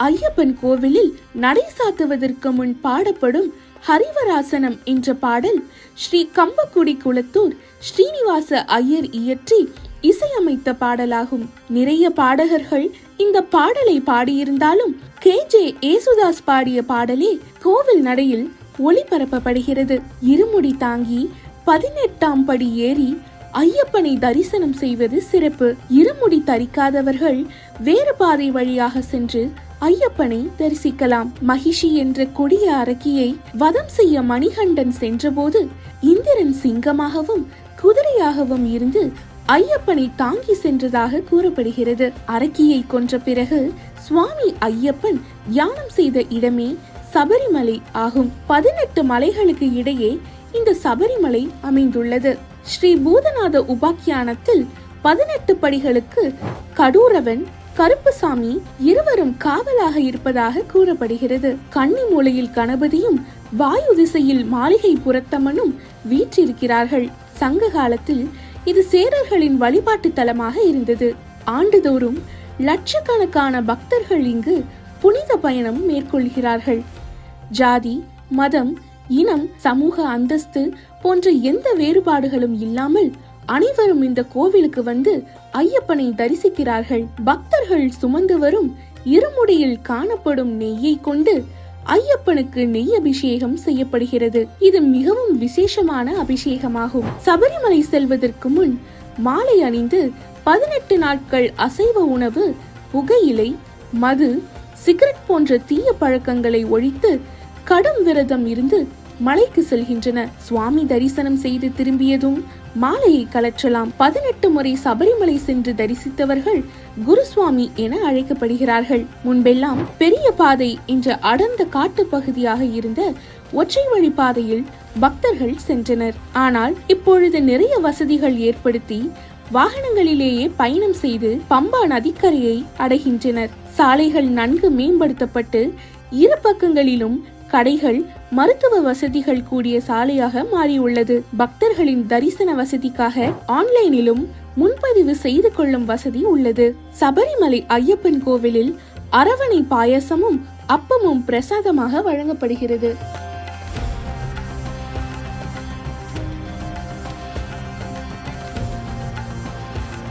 ஐயப்பன் கோவிலில் நடை சாத்துவதற்கு முன் பாடப்படும் ஹரிவராசனம் என்ற பாடல் ஸ்ரீ கம்பக்குடி குளத்தூர் ஸ்ரீனிவாச ஐயர் இயற்றி இசையமைத்த பாடலாகும். நிறைய பாடகர்கள் இந்த பாடலை பாடியிருந்தாலும் KJ ஏசுதாஸ் பாடிய பாடலே கோவில் நடையில் ஒளிபரப்பப்படுகிறது. இருமுடி தாங்கி 18ஆம் படி ஏறி ஐயப்பனை தரிசனம் செய்வது சிறப்பு. இருமுடி தரிக்காதவர்கள் வேறு பாதை வழியாக சென்று ஐயப்பனை தரிசிக்கலாம். மகிஷி என்ற கொடிய அரக்கியை வதம் செய்ய மணிகண்டன் சென்றபோது இந்திரன் சிங்கமாகவும் குதிரையாகவும் இருந்து ஐயப்பனை தாங்கி சென்றதாக கூறப்படுகிறது. அரக்கியை கொன்ற பிறகு சுவாமி ஐயப்பன் தியானம் செய்த இடமே சபரிமலை ஆகும். 18 மலைகளுக்கு இடையே இந்த சபரிமலை அமைந்துள்ளது. ஸ்ரீ பூதநாத உபாக்கியானத்தில் 18 படிகளுக்கு கடூரவன் கருப்புசாமி இருவரும் காவலாக இருப்பதாக கூறப்படுகிறது. கன்னி மூலையில் கணபதியும் வாயு திசையில் மாளிகை புரத்தம்மனும் வீற்றிருக்கிறார்கள். சங்க காலத்தில் இது சேரர்களின் வழிபாட்டு தலமாக இருந்தது. ஆண்டுதோறும் லட்சக்கணக்கான பக்தர்கள் இங்கு புனித பயணம் மேற்கொள்கிறார்கள். ஜாதி, மதம், இனம், சமூக அந்தஸ்து போன்ற எந்த வேறுபாடுகளும் இல்லாமல் அனைவரும் இந்த கோவிலுக்கு வந்து ஐயப்பனை தரிசிக்கிறார்கள். பக்தர்கள் சுமந்து வரும் இருமுடியில் காணப்படும் நெய்யை கொண்டு ஐயப்பனுக்கு நெய் அபிஷேகம் செய்யப்படுகிறது. இது மிகவும் விசேஷமான அபிஷேகமாகும். சபரிமலை செல்வதற்கு முன் மாலை அணிந்து 18 நாட்கள் அசைவ உணவு, புகையிலை, மது, சிகரெட் போன்ற தீய பழக்கங்களை ஒழித்து கடும் விரதம் இருந்து மலைக்கு செல்கின்றனர். சுவாமி தரிசனம் செய்து திரும்பியதும் மாலையை கலற்றலாம். 18 முறை சபரிமலை சென்று தரிசித்தவர்கள் குருசுவாமி என அழைக்கப்படுகிறார்கள். முன்பெல்லாம் பெரிய பாதை என்ற அடர்ந்த காட்டு பகுதியாக இருந்த ஒற்றை வழி பாதையில் பக்தர்கள் சென்றனர். ஆனால் இப்பொழுது நிறைய வசதிகள் ஏற்படுத்தி வாகனங்களிலேயே பயணம் செய்து பம்பா நதிக்கரையை அடைகின்றனர். சாலைகள் நன்கு மேம்படுத்தப்பட்டு இரு பக்கங்களிலும் கடைகள், மருத்துவ வசதிகள் கூடிய சாலையாக மாறியுள்ளது. பக்தர்களின் தரிசன வசதிக்காக ஆன்லைனிலும் முன்பதிவு செய்து கொள்ளும் வசதி உள்ளது. சபரிமலை ஐயப்பன் கோவிலில் அரவணை பாயசமும் அப்பமும் பிரசாதமாக வழங்கப்படுகிறது.